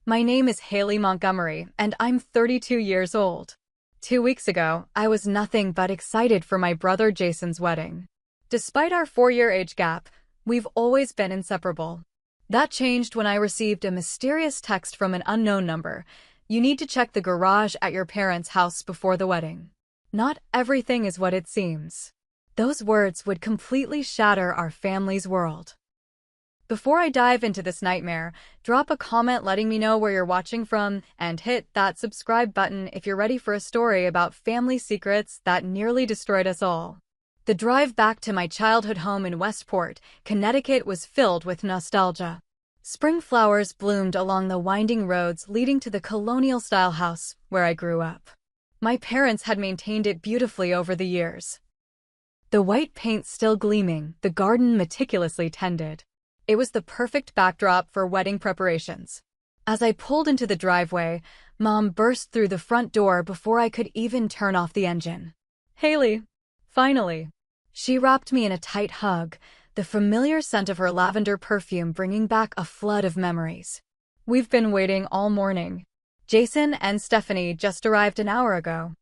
My name is Haley Montgomery, and I'm 32 years old. 2 weeks ago, I was nothing but excited for my brother Jason's wedding. Despite our 4-year age gap, we've always been inseparable. That changed when I received a mysterious text from an unknown number. You need to check the garage at your parents' house before the wedding. Not everything is what it seems. Those words would completely shatter our family's world. Before I dive into this nightmare, drop a comment letting me know where you're watching from and hit that subscribe button if you're ready for a story about family secrets that nearly destroyed us all. The drive back to my childhood home in Westport, Connecticut was filled with nostalgia. Spring flowers bloomed along the winding roads leading to the colonial-style house where I grew up. My parents had maintained it beautifully over the years. The white paint still gleaming, the garden meticulously tended. It was the perfect backdrop for wedding preparations. As I pulled into the driveway, Mom burst through the front door before I could even turn off the engine. "Haley, finally." She wrapped me in a tight hug, the familiar scent of her lavender perfume bringing back a flood of memories. "We've been waiting all morning. Jason and Stephanie just arrived an hour ago."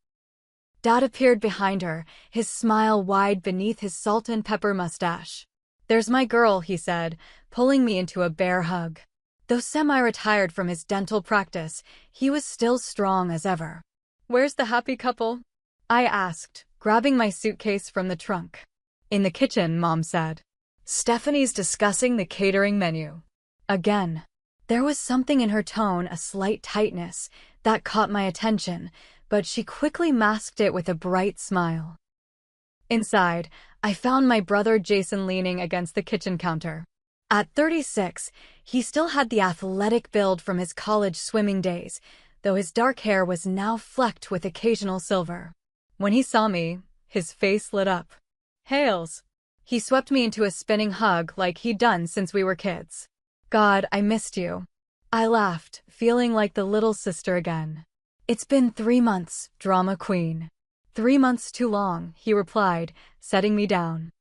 Dad appeared behind her, his smile wide beneath his salt and pepper mustache. "There's my girl," he said, pulling me into a bear hug. Though semi-retired from his dental practice, he was still strong as ever. "Where's the happy couple?" I asked, grabbing my suitcase from the trunk. "In the kitchen," Mom said. "Stephanie's discussing the catering menu." Again. There was something in her tone, a slight tightness, that caught my attention, but she quickly masked it with a bright smile. Inside, I found my brother Jason leaning against the kitchen counter. At 36, he still had the athletic build from his college swimming days, though his dark hair was now flecked with occasional silver. When he saw me, his face lit up. "Hales." He swept me into a spinning hug like he'd done since we were kids. "God, I missed you." I laughed, feeling like the little sister again. "It's been 3 months, drama queen." "3 months too long," he replied, setting me down.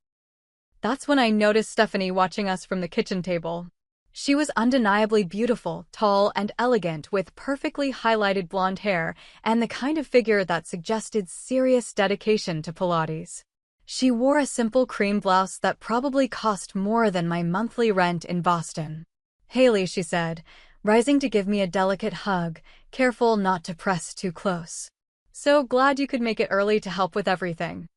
That's when I noticed Stephanie watching us from the kitchen table. She was undeniably beautiful, tall and elegant with perfectly highlighted blonde hair and the kind of figure that suggested serious dedication to Pilates. She wore a simple cream blouse that probably cost more than my monthly rent in Boston. "Haley," she said, rising to give me a delicate hug, careful not to press too close. "So glad you could make it early to help with everything."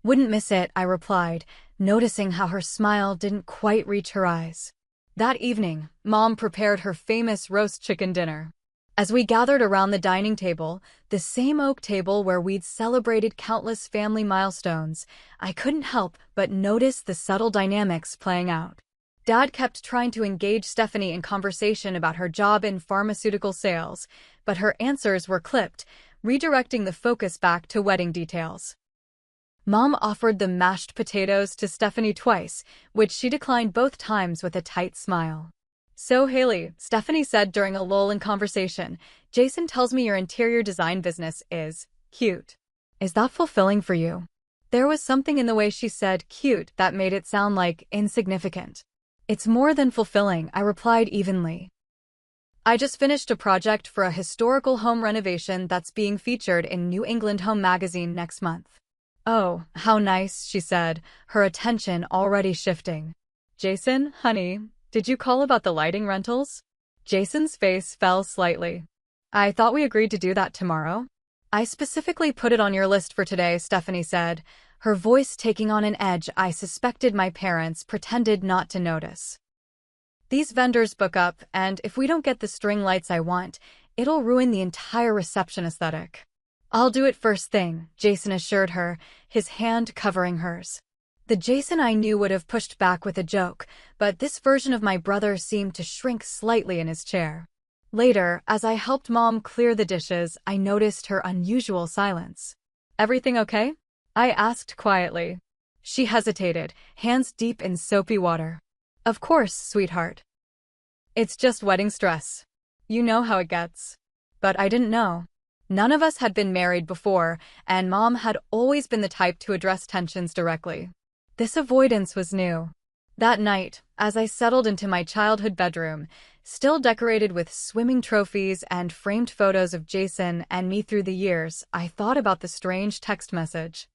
"Wouldn't miss it," I replied, noticing how her smile didn't quite reach her eyes. That evening, Mom prepared her famous roast chicken dinner. As we gathered around the dining table, the same oak table where we'd celebrated countless family milestones, I couldn't help but notice the subtle dynamics playing out. Dad kept trying to engage Stephanie in conversation about her job in pharmaceutical sales, but her answers were clipped, redirecting the focus back to wedding details. Mom offered the mashed potatoes to Stephanie twice, which she declined both times with a tight smile. "So Haley," Stephanie said during a lull in conversation, "Jason tells me your interior design business is cute. Is that fulfilling for you?" There was something in the way she said cute that made it sound like insignificant. "It's more than fulfilling," I replied evenly. "I just finished a project for a historical home renovation that's being featured in New England Home magazine next month." "Oh, how nice," she said, her attention already shifting. "Jason, honey, did you call about the lighting rentals?" Jason's face fell slightly. "I thought we agreed to do that tomorrow." "I specifically put it on your list for today," Stephanie said, her voice taking on an edge I suspected my parents pretended not to notice. "These vendors book up, and if we don't get the string lights I want, it'll ruin the entire reception aesthetic." "I'll do it first thing," Jason assured her, his hand covering hers. The Jason I knew would have pushed back with a joke, but this version of my brother seemed to shrink slightly in his chair. Later, as I helped Mom clear the dishes, I noticed her unusual silence. "Everything okay?" I asked quietly. She hesitated, hands deep in soapy water. "Of course, sweetheart. It's just wedding stress. You know how it gets." But I didn't know. None of us had been married before, and Mom had always been the type to address tensions directly. This avoidance was new. That night, as I settled into my childhood bedroom, Still decorated with swimming trophies and framed photos of Jason and me through the years, I thought about the strange text message.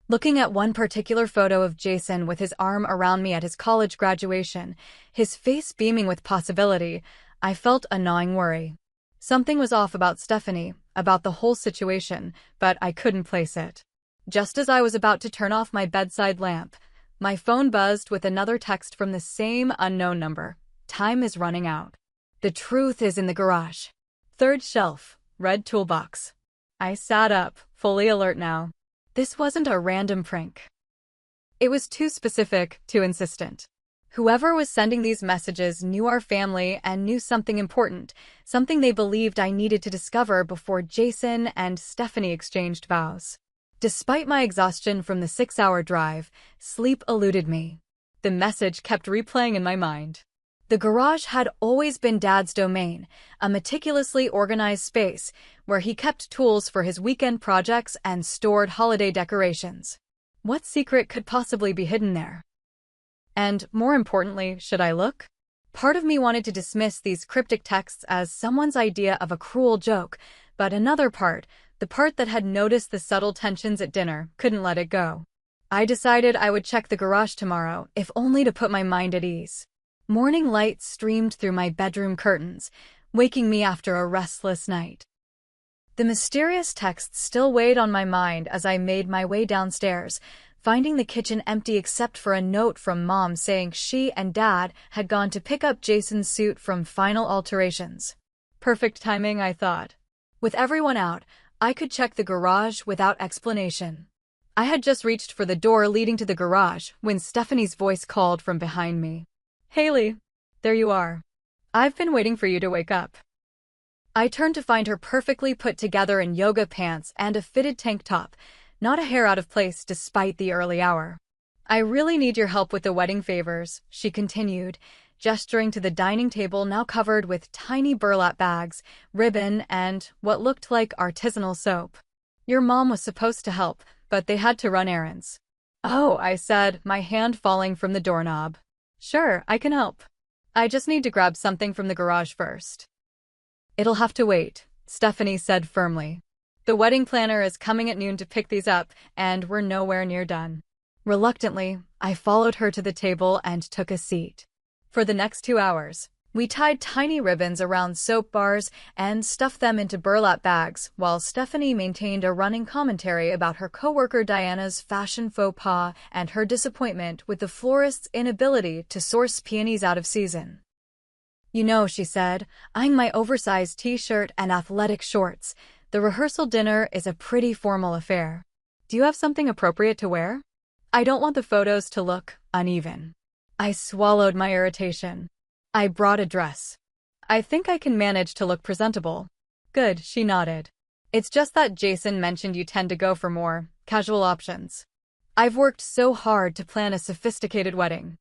Looking at one particular photo of Jason with his arm around me at his college graduation, his face beaming with possibility, I felt a gnawing worry. Something was off about Stephanie, about the whole situation, but I couldn't place it. Just as I was about to turn off my bedside lamp, my phone buzzed with another text from the same unknown number. Time is running out. The truth is in the garage. Third shelf, red toolbox. I sat up, fully alert now. This wasn't a random prank. It was too specific, too insistent. Whoever was sending these messages knew our family and knew something important, something they believed I needed to discover before Jason and Stephanie exchanged vows. Despite my exhaustion from the 6-hour drive, sleep eluded me. The message kept replaying in my mind. The garage had always been Dad's domain, a meticulously organized space where he kept tools for his weekend projects and stored holiday decorations. What secret could possibly be hidden there? And, more importantly, should I look? Part of me wanted to dismiss these cryptic texts as someone's idea of a cruel joke, but another part, the part that had noticed the subtle tensions at dinner, couldn't let it go. I decided I would check the garage tomorrow, if only to put my mind at ease. Morning light streamed through my bedroom curtains, waking me after a restless night. The mysterious text still weighed on my mind as I made my way downstairs, finding the kitchen empty except for a note from Mom saying she and Dad had gone to pick up Jason's suit from Final Alterations. Perfect timing, I thought. With everyone out, I could check the garage without explanation. I had just reached for the door leading to the garage when Stephanie's voice called from behind me. Haley, there you are. I've been waiting for you to wake up. I turned to find her perfectly put together in yoga pants and a fitted tank top, not a hair out of place despite the early hour. I really need your help with the wedding favors, she continued, gesturing to the dining table now covered with tiny burlap bags, ribbon, and what looked like artisanal soap. Your mom was supposed to help, but they had to run errands. Oh, I said, my hand falling from the doorknob. Sure, I can help. I just need to grab something from the garage first. It'll have to wait, Stephanie said firmly. The wedding planner is coming at noon to pick these up, and we're nowhere near done. Reluctantly, I followed her to the table and took a seat. For the next 2 hours, we tied tiny ribbons around soap bars and stuffed them into burlap bags, while Stephanie maintained a running commentary about her coworker Diana's fashion faux pas and her disappointment with the florist's inability to source peonies out of season. You know, she said, eyeing my oversized t-shirt and athletic shorts, the rehearsal dinner is a pretty formal affair. Do you have something appropriate to wear? I don't want the photos to look uneven. I swallowed my irritation. I brought a dress. I think I can manage to look presentable. Good, she nodded. It's just that Jason mentioned you tend to go for more casual options. I've worked so hard to plan a sophisticated wedding.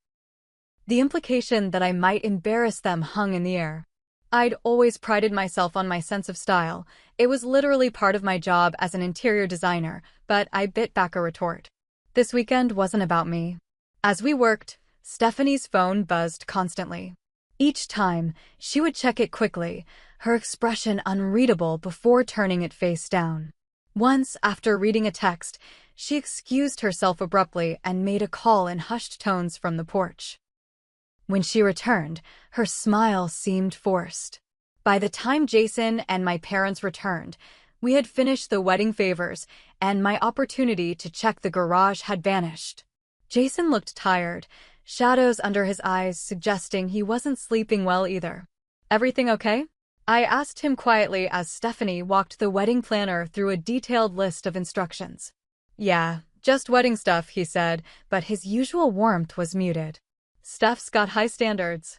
The implication that I might embarrass them hung in the air. I'd always prided myself on my sense of style. It was literally part of my job as an interior designer, but I bit back a retort. This weekend wasn't about me. As we worked, Stephanie's phone buzzed constantly. Each time, she would check it quickly, her expression unreadable before turning it face down. Once, after reading a text, she excused herself abruptly and made a call in hushed tones from the porch. When she returned, her smile seemed forced. By the time Jason and my parents returned, we had finished the wedding favors, and my opportunity to check the garage had vanished. Jason looked tired, shadows under his eyes suggesting he wasn't sleeping well either. Everything okay? I asked him quietly as Stephanie walked the wedding planner through a detailed list of instructions. Yeah, just wedding stuff, he said, but his usual warmth was muted. Steph's got high standards.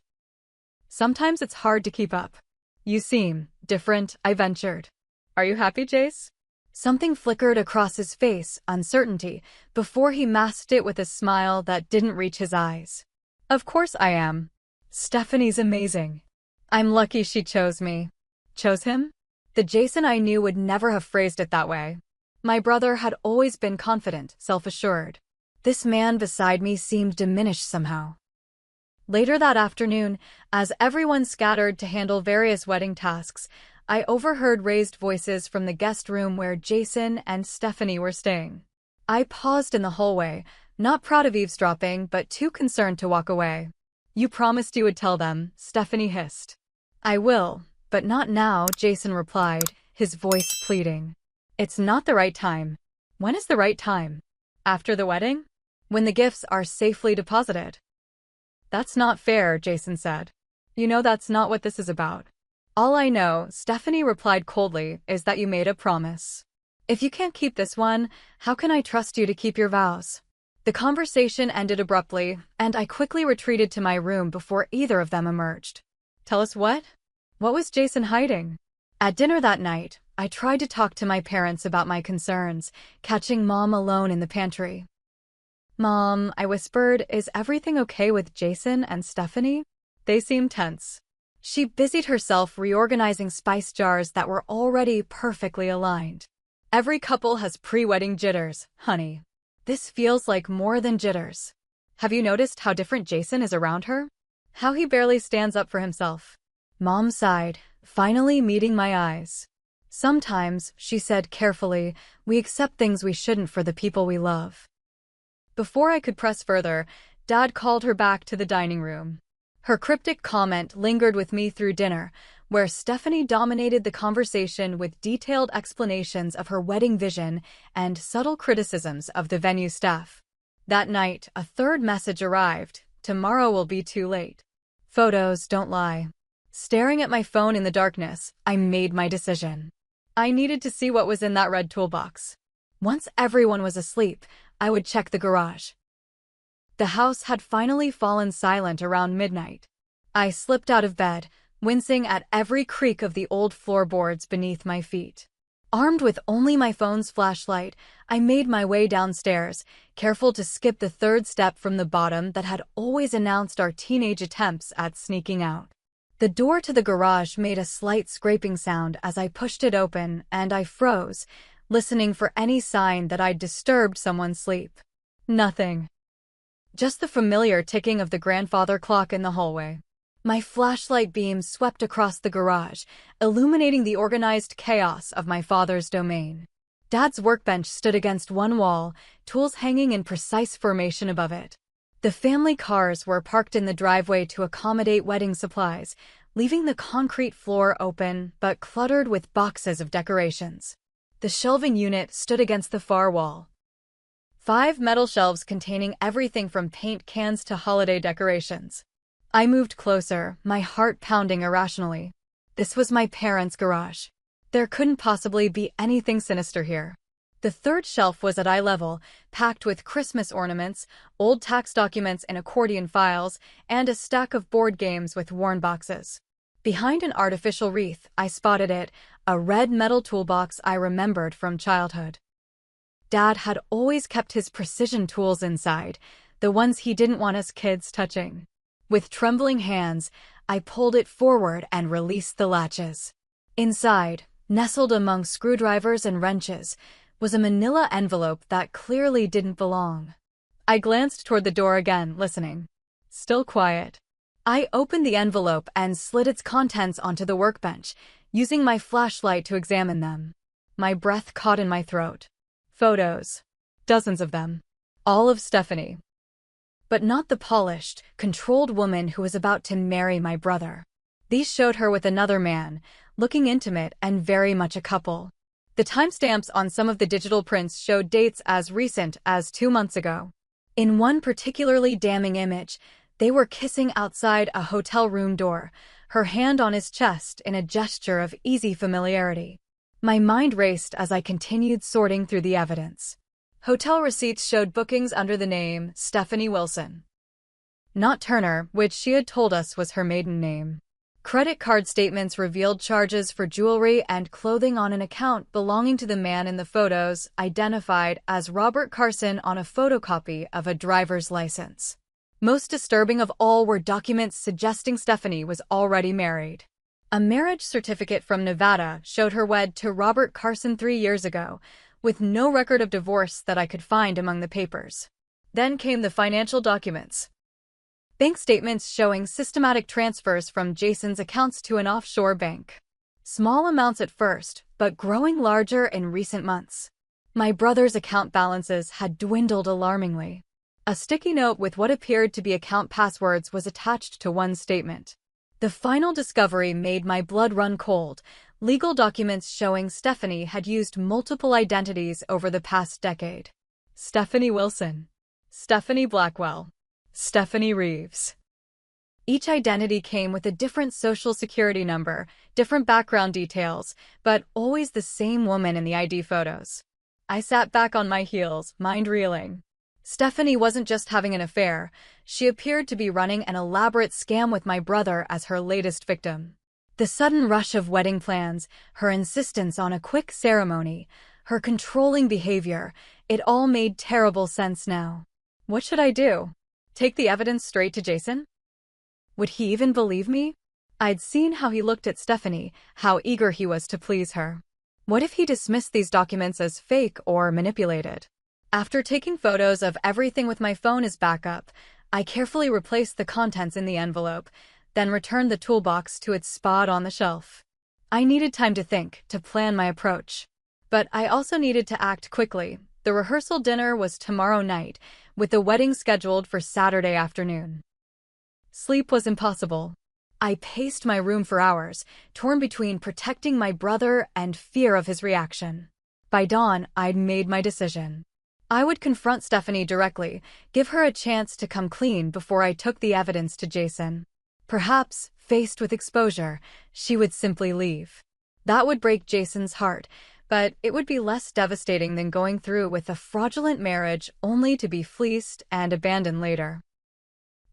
Sometimes it's hard to keep up. You seem different, I ventured. Are you happy, Jace? Something flickered across his face, uncertainty, before he masked it with a smile that didn't reach his eyes. Of course I am. Stephanie's amazing. I'm lucky she chose me. Chose him? The Jason I knew would never have phrased it that way. My brother had always been confident, self-assured. This man beside me seemed diminished somehow. Later that afternoon, as everyone scattered to handle various wedding tasks, I overheard raised voices from the guest room where Jason and Stephanie were staying. I paused in the hallway, not proud of eavesdropping but too concerned to walk away. "You promised you would tell them," Stephanie hissed. "I will, but not now," Jason replied, his voice pleading. "It's not the right time." "When is the right time? After the wedding? When the gifts are safely deposited?" "That's not fair," Jason said. "You know that's not what this is about." "All I know," Stephanie replied coldly, "is that you made a promise. If you can't keep this one, how can I trust you to keep your vows?" The conversation ended abruptly, and I quickly retreated to my room before either of them emerged. "Tell us what? What was Jason hiding?" At dinner that night, I tried to talk to my parents about my concerns, catching Mom alone in the pantry. "Mom," I whispered, "is everything okay with Jason and Stephanie?" They seemed tense. She busied herself reorganizing spice jars that were already perfectly aligned. "Every couple has pre-wedding jitters, honey. This feels like more than jitters. Have you noticed how different Jason is around her? How he barely stands up for himself?" Mom sighed, finally meeting my eyes. "Sometimes," she said carefully, "we accept things we shouldn't for the people we love." Before I could press further, Dad called her back to the dining room. Her cryptic comment lingered with me through dinner, where Stephanie dominated the conversation with detailed explanations of her wedding vision and subtle criticisms of the venue staff. That night, a third message arrived: "Tomorrow will be too late." Photos don't lie. Staring at my phone in the darkness, I made my decision. I needed to see what was in that red toolbox. Once everyone was asleep, I would check the garage. The house had finally fallen silent around midnight. I slipped out of bed, wincing at every creak of the old floorboards beneath my feet. Armed with only my phone's flashlight, I made my way downstairs, careful to skip the third step from the bottom that had always announced our teenage attempts at sneaking out. The door to the garage made a slight scraping sound as I pushed it open, and I froze, listening for any sign that I'd disturbed someone's sleep. Nothing. Just the familiar ticking of the grandfather clock in the hallway. My flashlight beam swept across the garage, illuminating the organized chaos of my father's domain. Dad's workbench stood against one wall, tools hanging in precise formation above it. The family cars were parked in the driveway to accommodate wedding supplies, leaving the concrete floor open but cluttered with boxes of decorations. The shelving unit stood against the far wall. 5 metal shelves containing everything from paint cans to holiday decorations. I moved closer, my heart pounding irrationally. This was my parents' garage. There couldn't possibly be anything sinister here. The third shelf was at eye level, packed with Christmas ornaments, old tax documents in accordion files, and a stack of board games with worn boxes. Behind an artificial wreath, I spotted it, a red metal toolbox I remembered from childhood. Dad had always kept his precision tools inside, the ones he didn't want us kids touching. With trembling hands, I pulled it forward and released the latches. Inside, nestled among screwdrivers and wrenches, was a manila envelope that clearly didn't belong. I glanced toward the door again, listening. Still quiet. I opened the envelope and slid its contents onto the workbench, using my flashlight to examine them. My breath caught in my throat. Photos. Dozens of them. All of Stephanie. But not the polished, controlled woman who was about to marry my brother. These showed her with another man, looking intimate and very much a couple. The timestamps on some of the digital prints showed dates as recent as 2 months ago. In one particularly damning image, they were kissing outside a hotel room door, her hand on his chest in a gesture of easy familiarity. My mind raced as I continued sorting through the evidence. Hotel receipts showed bookings under the name Stephanie Wilson. Not Turner, which she had told us was her maiden name. Credit card statements revealed charges for jewelry and clothing on an account belonging to the man in the photos, identified as Robert Carson on a photocopy of a driver's license. Most disturbing of all were documents suggesting Stephanie was already married. A marriage certificate from Nevada showed her wed to Robert Carson 3 years ago, with no record of divorce that I could find among the papers. Then came the financial documents. Bank statements showing systematic transfers from Jason's accounts to an offshore bank. Small amounts at first, but growing larger in recent months. My brother's account balances had dwindled alarmingly. A sticky note with what appeared to be account passwords was attached to one statement. The final discovery made my blood run cold. Legal documents showing Stephanie had used multiple identities over the past decade. Stephanie Wilson, Stephanie Blackwell, Stephanie Reeves. Each identity came with a different social security number, different background details, but always the same woman in the ID photos. I sat back on my heels, mind reeling. Stephanie wasn't just having an affair. She appeared to be running an elaborate scam with my brother as her latest victim. The sudden rush of wedding plans, her insistence on a quick ceremony, her controlling behavior, it all made terrible sense now. What should I do? Take the evidence straight to Jason? Would he even believe me? I'd seen how he looked at Stephanie, how eager he was to please her. What if he dismissed these documents as fake or manipulated? After taking photos of everything with my phone as backup, I carefully replaced the contents in the envelope, then returned the toolbox to its spot on the shelf. I needed time to think, to plan my approach. But I also needed to act quickly. The rehearsal dinner was tomorrow night, with the wedding scheduled for Saturday afternoon. Sleep was impossible. I paced my room for hours, torn between protecting my brother and fear of his reaction. By dawn, I'd made my decision. I would confront Stephanie directly, give her a chance to come clean before I took the evidence to Jason. Perhaps, faced with exposure, she would simply leave. That would break Jason's heart, but it would be less devastating than going through with a fraudulent marriage only to be fleeced and abandoned later.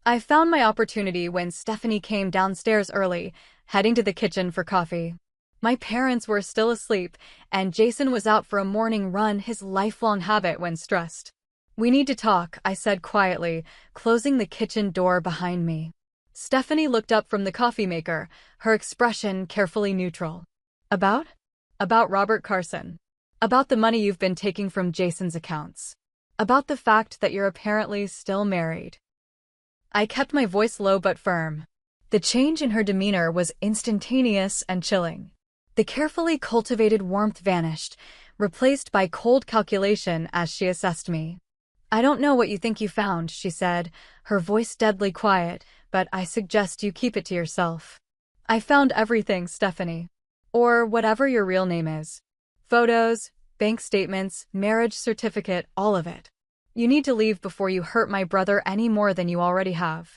I found my opportunity when Stephanie came downstairs early, heading to the kitchen for coffee. My parents were still asleep, and Jason was out for a morning run, his lifelong habit when stressed. "We need to talk," I said quietly, closing the kitchen door behind me. Stephanie looked up from the coffee maker, her expression carefully neutral. About? About Robert Carson. About the money you've been taking from Jason's accounts. About the fact that you're apparently still married. I kept my voice low but firm. The change in her demeanor was instantaneous and chilling. The carefully cultivated warmth vanished, replaced by cold calculation as she assessed me. "I don't know what you think you found," she said, her voice deadly quiet, "but I suggest you keep it to yourself." "I found everything, Stephanie. Or whatever your real name is. Photos, bank statements, marriage certificate, all of it. You need to leave before you hurt my brother any more than you already have."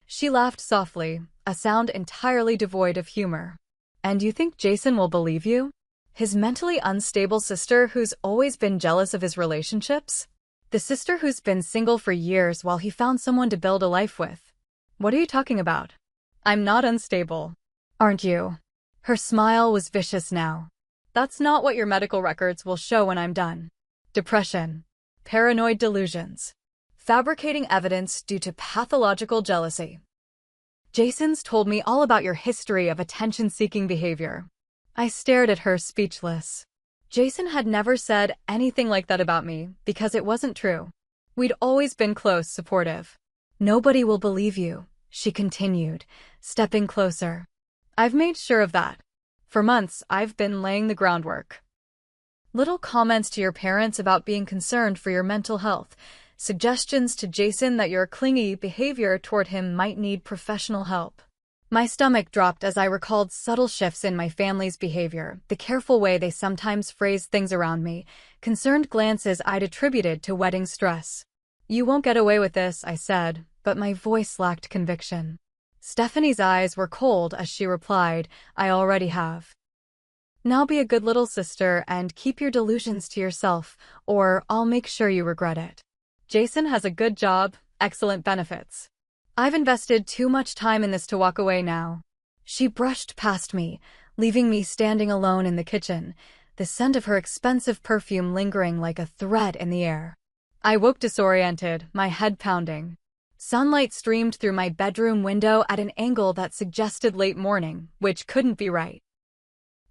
She laughed softly, a sound entirely devoid of humor. "And you think Jason will believe you? His mentally unstable sister who's always been jealous of his relationships? The sister who's been single for years while he found someone to build a life with? What are you talking about? I'm not unstable. Aren't you?" Her smile was vicious now. "That's not what your medical records will show when I'm done. Depression. Paranoid delusions. Fabricating evidence due to pathological jealousy. Jason's told me all about your history of attention-seeking behavior." I stared at her, speechless. Jason had never said anything like that about me, because it wasn't true. We'd always been close, supportive. "Nobody will believe you," she continued, stepping closer. "I've made sure of that. For months, I've been laying the groundwork. Little comments to your parents about being concerned for your mental health, suggestions to Jason that your clingy behavior toward him might need professional help." My stomach dropped as I recalled subtle shifts in my family's behavior, the careful way they sometimes phrased things around me, concerned glances I'd attributed to wedding stress. "You won't get away with this," I said, but my voice lacked conviction. Stephanie's eyes were cold as she replied, "I already have. Now be a good little sister and keep your delusions to yourself, or I'll make sure you regret it. Jason has a good job, excellent benefits. I've invested too much time in this to walk away now." She brushed past me, leaving me standing alone in the kitchen, the scent of her expensive perfume lingering like a thread in the air. I woke disoriented, my head pounding. Sunlight streamed through my bedroom window at an angle that suggested late morning, which couldn't be right.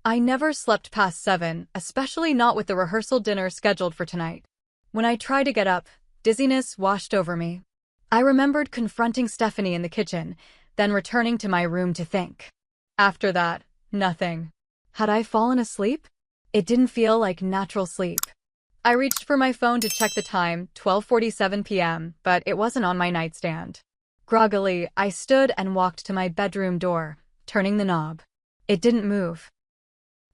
I never slept past 7, especially not with the rehearsal dinner scheduled for tonight. When I tried to get up, dizziness washed over me. I remembered confronting Stephanie in the kitchen, then returning to my room to think. After that, nothing. Had I fallen asleep? It didn't feel like natural sleep. I reached for my phone to check the time, 12:47 p.m., but it wasn't on my nightstand. Groggily, I stood and walked to my bedroom door, turning the knob. It didn't move.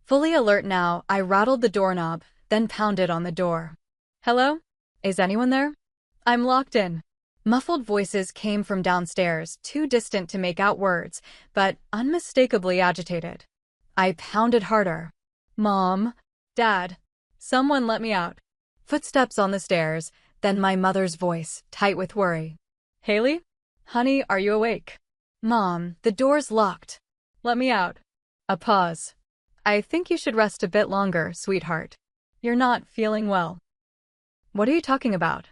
Fully alert now, I rattled the doorknob, then pounded on the door. Hello? Is anyone there? I'm locked in. Muffled voices came from downstairs, too distant to make out words, but unmistakably agitated. I pounded harder. Mom? Dad? Someone let me out. Footsteps on the stairs, then my mother's voice, tight with worry. Haley? Honey, are you awake? Mom, the door's locked. Let me out. A pause. I think you should rest a bit longer, sweetheart. You're not feeling well. What are you talking about?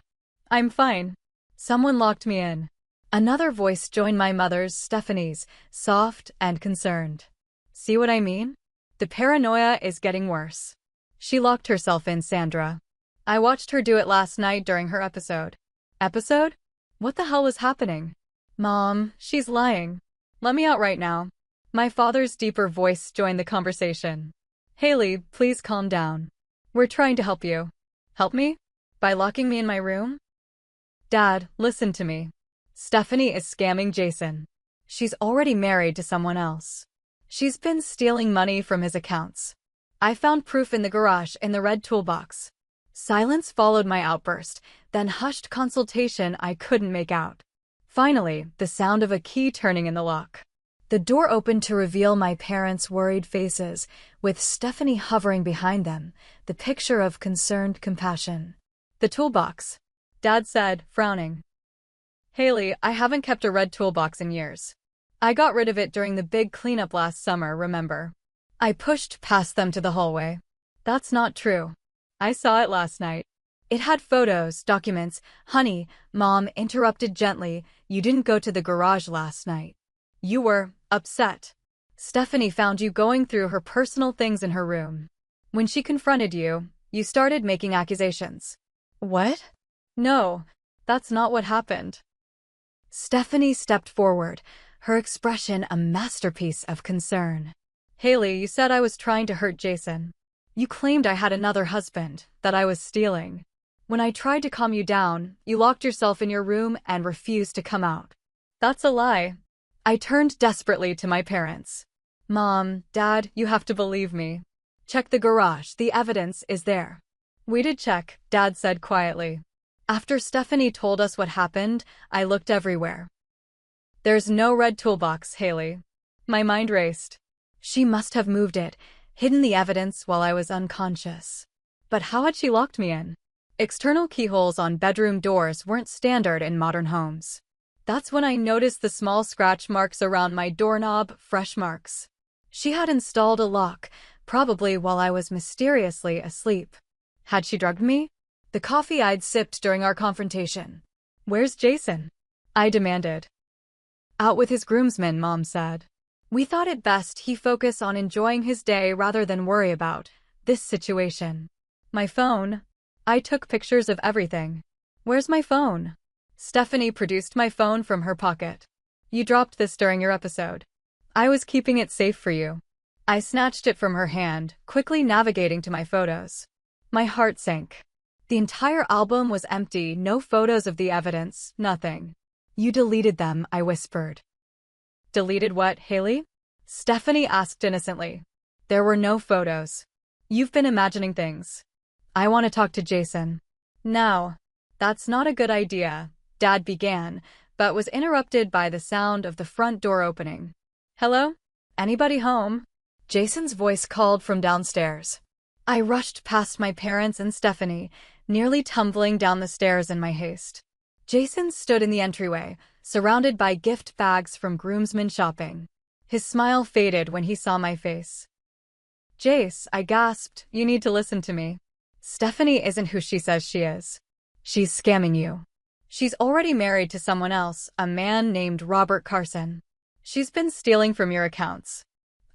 I'm fine. Someone locked me in. Another voice joined my mother's, Stephanie's, soft and concerned. See what I mean? The paranoia is getting worse. She locked herself in, Sandra. I watched her do it last night during her episode. Episode? What the hell was happening? Mom, she's lying. Let me out right now. My father's deeper voice joined the conversation. Haley, please calm down. We're trying to help you. Help me? By locking me in my room? Dad, listen to me. Stephanie is scamming Jason. She's already married to someone else. She's been stealing money from his accounts. I found proof in the garage in the red toolbox. Silence followed my outburst, then hushed consultation I couldn't make out. Finally, the sound of a key turning in the lock. The door opened to reveal my parents' worried faces, with Stephanie hovering behind them, the picture of concerned compassion. The toolbox. Dad said, frowning. Haley, I haven't kept a red toolbox in years. I got rid of it during the big cleanup last summer, remember? I pushed past them to the hallway. That's not true. I saw it last night. It had photos, documents. Honey, Mom interrupted gently. You didn't go to the garage last night. You were upset. Stephanie found you going through her personal things in her room. When she confronted you, you started making accusations. What? No, that's not what happened. Stephanie stepped forward, her expression a masterpiece of concern. Haley, you said I was trying to hurt Jason. You claimed I had another husband, that I was stealing. When I tried to calm you down, you locked yourself in your room and refused to come out. That's a lie. I turned desperately to my parents. Mom, Dad, you have to believe me. Check the garage, the evidence is there. We did check, Dad said quietly. After Stephanie told us what happened, I looked everywhere. There's no red toolbox, Haley. My mind raced. She must have moved it, hidden the evidence while I was unconscious. But how had she locked me in? External keyholes on bedroom doors weren't standard in modern homes. That's when I noticed the small scratch marks around my doorknob, fresh marks. She had installed a lock, probably while I was mysteriously asleep. Had she drugged me? The coffee I'd sipped during our confrontation. Where's Jason? I demanded. Out with his groomsmen, Mom said. We thought it best he focus on enjoying his day rather than worry about this situation. My phone. I took pictures of everything. Where's my phone? Stephanie produced my phone from her pocket. You dropped this during your episode. I was keeping it safe for you. I snatched it from her hand, quickly navigating to my photos. My heart sank. The entire album was empty, no photos of the evidence, nothing. You deleted them, I whispered. Deleted what, Haley? Stephanie asked innocently. There were no photos. You've been imagining things. I want to talk to Jason. Now. That's not a good idea, Dad began, but was interrupted by the sound of the front door opening. Hello? Anybody home? Jason's voice called from downstairs. I rushed past my parents and Stephanie, nearly tumbling down the stairs in my haste. Jason stood in the entryway, surrounded by gift bags from groomsmen shopping. His smile faded when he saw my face. Jace, I gasped, you need to listen to me. Stephanie isn't who she says she is. She's scamming you. She's already married to someone else, a man named Robert Carson. She's been stealing from your accounts.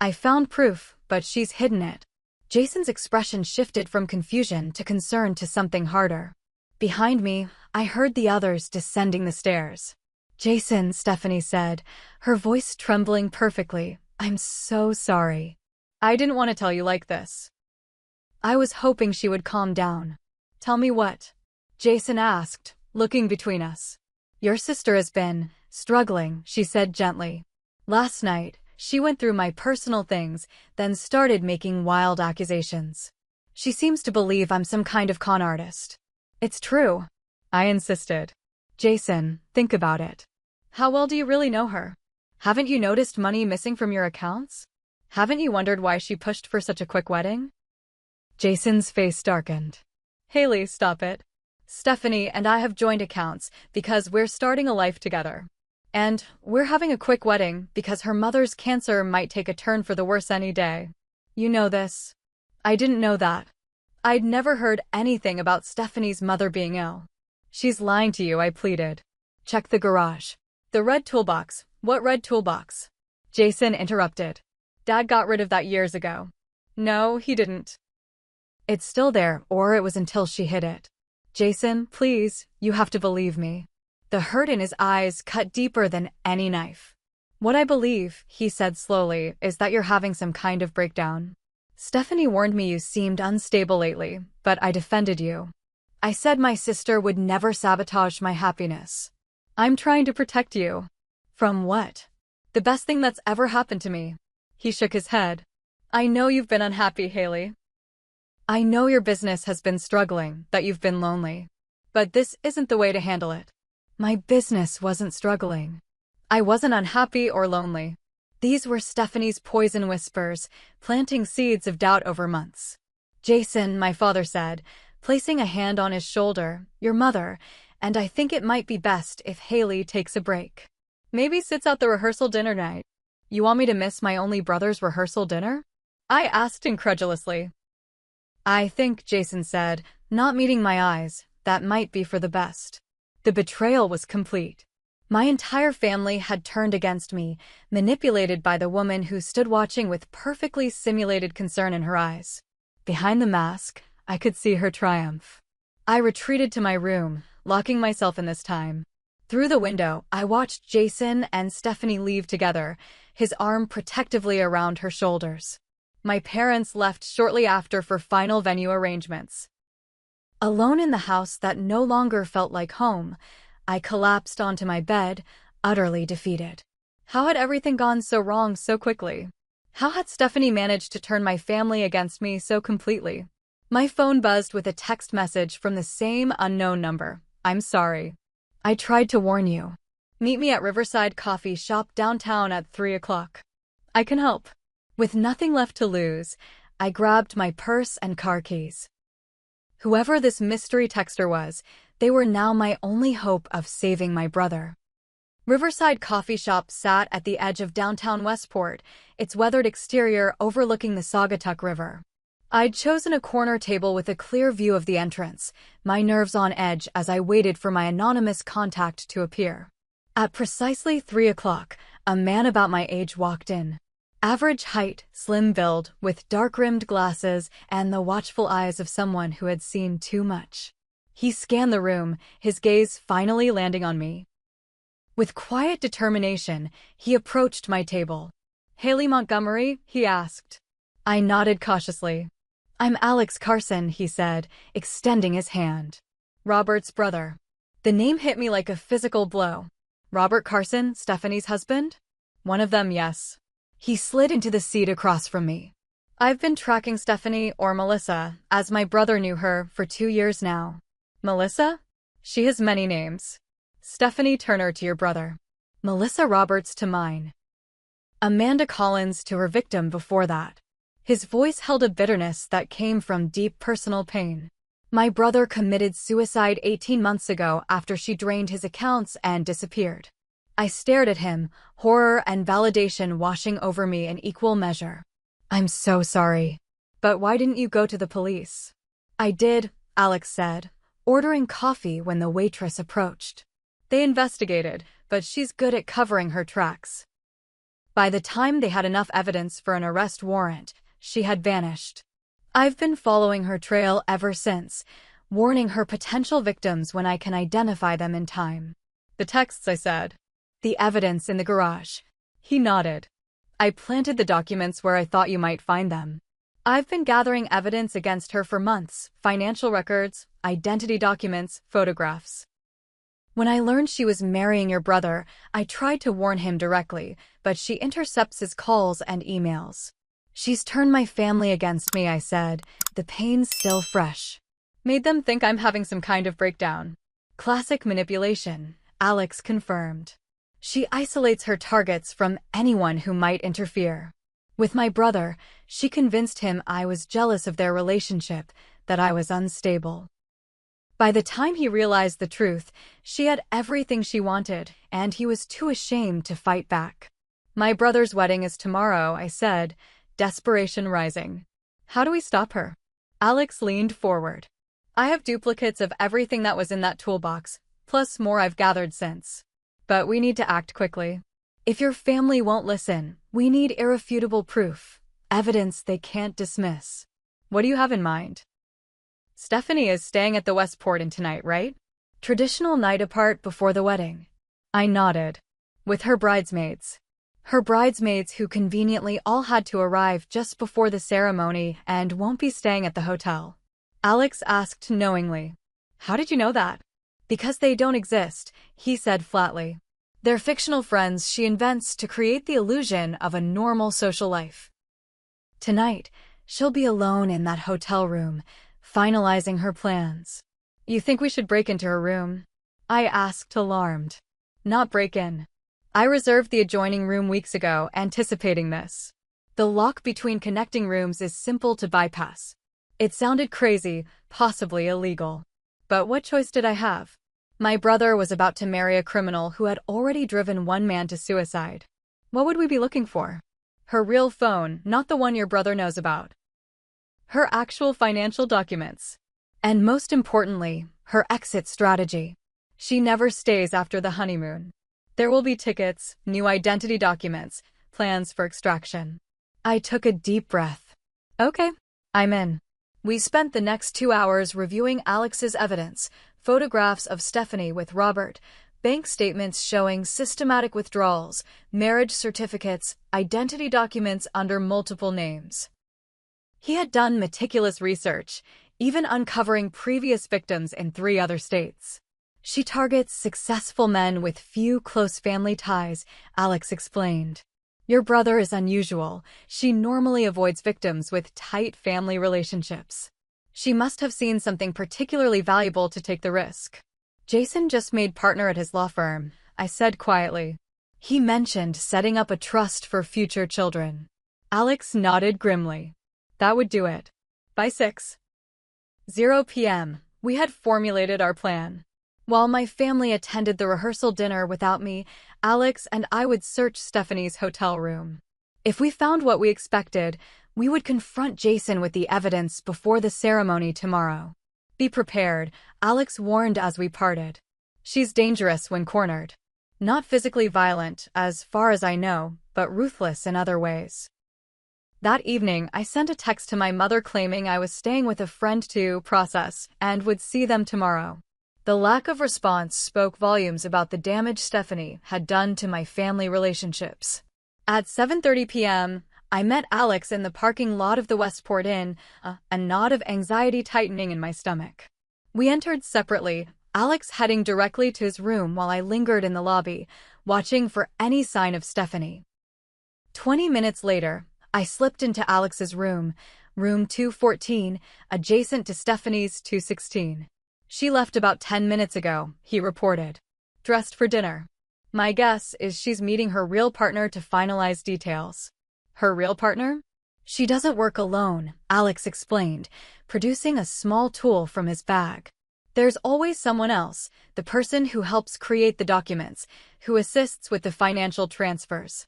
I found proof, but she's hidden it. Jason's expression shifted from confusion to concern to something harder. Behind me, I heard the others descending the stairs. Jason, Stephanie said, her voice trembling perfectly. I'm so sorry. I didn't want to tell you like this. I was hoping she would calm down. Tell me what? Jason asked, looking between us. Your sister has been struggling, she said gently. Last night, she went through my personal things, then started making wild accusations. She seems to believe I'm some kind of con artist. It's true. I insisted. Jason, think about it. How well do you really know her? Haven't you noticed money missing from your accounts? Haven't you wondered why she pushed for such a quick wedding? Jason's face darkened. Haley, stop it. Stephanie and I have joint accounts because we're starting a life together. And we're having a quick wedding because her mother's cancer might take a turn for the worse any day. You know this. I didn't know that. I'd never heard anything about Stephanie's mother being ill. She's lying to you, I pleaded. Check the garage. The red toolbox. What red toolbox? Jason interrupted. Dad got rid of that years ago. No, he didn't. It's still there, or it was until she hid it. Jason, please, you have to believe me. The hurt in his eyes cut deeper than any knife. What I believe, he said slowly, is that you're having some kind of breakdown. Stephanie warned me you seemed unstable lately, but I defended you. I said my sister would never sabotage my happiness. I'm trying to protect you. From what? The best thing that's ever happened to me. He shook his head. I know you've been unhappy, Haley. I know your business has been struggling, that you've been lonely. But this isn't the way to handle it. My business wasn't struggling. I wasn't unhappy or lonely. These were Stephanie's poison whispers, planting seeds of doubt over months. Jason, my father said, placing a hand on his shoulder, your mother, and I think it might be best if Haley takes a break. Maybe sits out the rehearsal dinner night. You want me to miss my only brother's rehearsal dinner? I asked incredulously. I think, Jason said, not meeting my eyes, that might be for the best. The betrayal was complete. My entire family had turned against me, manipulated by the woman who stood watching with perfectly simulated concern in her eyes. Behind the mask, I could see her triumph. I retreated to my room, locking myself in this time. Through the window, I watched Jason and Stephanie leave together, his arm protectively around her shoulders. My parents left shortly after for final venue arrangements. Alone in the house that no longer felt like home, I collapsed onto my bed, utterly defeated. How had everything gone so wrong so quickly? How had Stephanie managed to turn my family against me so completely? My phone buzzed with a text message from the same unknown number. I'm sorry. I tried to warn you. Meet me at Riverside Coffee Shop downtown at 3 o'clock. I can help. With nothing left to lose, I grabbed my purse and car keys. Whoever this mystery texter was, they were now my only hope of saving my brother. Riverside Coffee Shop sat at the edge of downtown Westport, its weathered exterior overlooking the Saugatuck River. I'd chosen a corner table with a clear view of the entrance, my nerves on edge as I waited for my anonymous contact to appear. At precisely 3 o'clock, a man about my age walked in. Average height, slim build, with dark-rimmed glasses and the watchful eyes of someone who had seen too much. He scanned the room, his gaze finally landing on me. With quiet determination, he approached my table. Haley Montgomery? He asked. I nodded cautiously. I'm Alex Carson, he said, extending his hand. Robert's brother. The name hit me like a physical blow. Robert Carson, Stephanie's husband? One of them, yes. He slid into the seat across from me. I've been tracking Stephanie, or Melissa, as my brother knew her, for 2 years now. Melissa? She has many names. Stephanie Turner to your brother. Melissa Roberts to mine. Amanda Collins to her victim before that. His voice held a bitterness that came from deep personal pain. My brother committed suicide 18 months ago after she drained his accounts and disappeared. I stared at him, horror and validation washing over me in equal measure. I'm so sorry. But why didn't you go to the police? I did, Alex said, ordering coffee when the waitress approached. They investigated, but she's good at covering her tracks. By the time they had enough evidence for an arrest warrant, she had vanished. I've been following her trail ever since, warning her potential victims when I can identify them in time. The texts, I said. The evidence in the garage. He nodded. I planted the documents where I thought you might find them. I've been gathering evidence against her for months, financial records, identity documents, photographs. When I learned she was marrying your brother, I tried to warn him directly, but she intercepts his calls and emails. She's turned my family against me, I said, the pain still fresh. Made them think I'm having some kind of breakdown. Classic manipulation, Alex confirmed. She isolates her targets from anyone who might interfere. With my brother, she convinced him I was jealous of their relationship, that I was unstable. By the time he realized the truth, she had everything she wanted, and he was too ashamed to fight back. My brother's wedding is tomorrow, I said, desperation rising. How do we stop her? Alex leaned forward. I have duplicates of everything that was in that toolbox, plus more I've gathered since. But we need to act quickly. If your family won't listen, we need irrefutable proof, evidence they can't dismiss. What do you have in mind? Stephanie is staying at the Westport Inn tonight, right? Traditional night apart before the wedding. I nodded. With her bridesmaids. Her bridesmaids who conveniently all had to arrive just before the ceremony and won't be staying at the hotel. Alex asked knowingly. How did you know that? Because they don't exist, he said flatly. They're fictional friends she invents to create the illusion of a normal social life. Tonight, she'll be alone in that hotel room, finalizing her plans. You think we should break into her room? I asked, alarmed. Not break in. I reserved the adjoining room weeks ago, anticipating this. The lock between connecting rooms is simple to bypass. It sounded crazy, possibly illegal. But what choice did I have? My brother was about to marry a criminal who had already driven one man to suicide. What would we be looking for? Her real phone, not the one your brother knows about. Her actual financial documents. And most importantly, her exit strategy. She never stays after the honeymoon. There will be tickets, new identity documents, plans for extraction. I took a deep breath. Okay, I'm in. We spent the next 2 hours reviewing Alex's evidence, photographs of Stephanie with Robert, bank statements showing systematic withdrawals, marriage certificates, identity documents under multiple names. He had done meticulous research, even uncovering previous victims in 3 other states. She targets successful men with few close family ties, Alex explained. Your brother is unusual. She normally avoids victims with tight family relationships. She must have seen something particularly valuable to take the risk. Jason just made partner at his law firm, I said quietly. He mentioned setting up a trust for future children. Alex nodded grimly. That would do it. By 6:00 p.m., we had formulated our plan. While my family attended the rehearsal dinner without me, Alex and I would search Stephanie's hotel room. If we found what we expected, we would confront Jason with the evidence before the ceremony tomorrow. Be prepared, Alex warned as we parted. She's dangerous when cornered. Not physically violent, as far as I know, but ruthless in other ways. That evening, I sent a text to my mother claiming I was staying with a friend to process and would see them tomorrow. The lack of response spoke volumes about the damage Stephanie had done to my family relationships. At 7:30 p.m., I met Alex in the parking lot of the Westport Inn, a knot of anxiety tightening in my stomach. We entered separately, Alex heading directly to his room while I lingered in the lobby, watching for any sign of Stephanie. 20 minutes later, I slipped into Alex's room, room 214, adjacent to Stephanie's 216. She left about 10 minutes ago, he reported. Dressed for dinner. My guess is she's meeting her real partner to finalize details. Her real partner? She doesn't work alone, Alex explained, producing a small tool from his bag. There's always someone else, the person who helps create the documents, who assists with the financial transfers.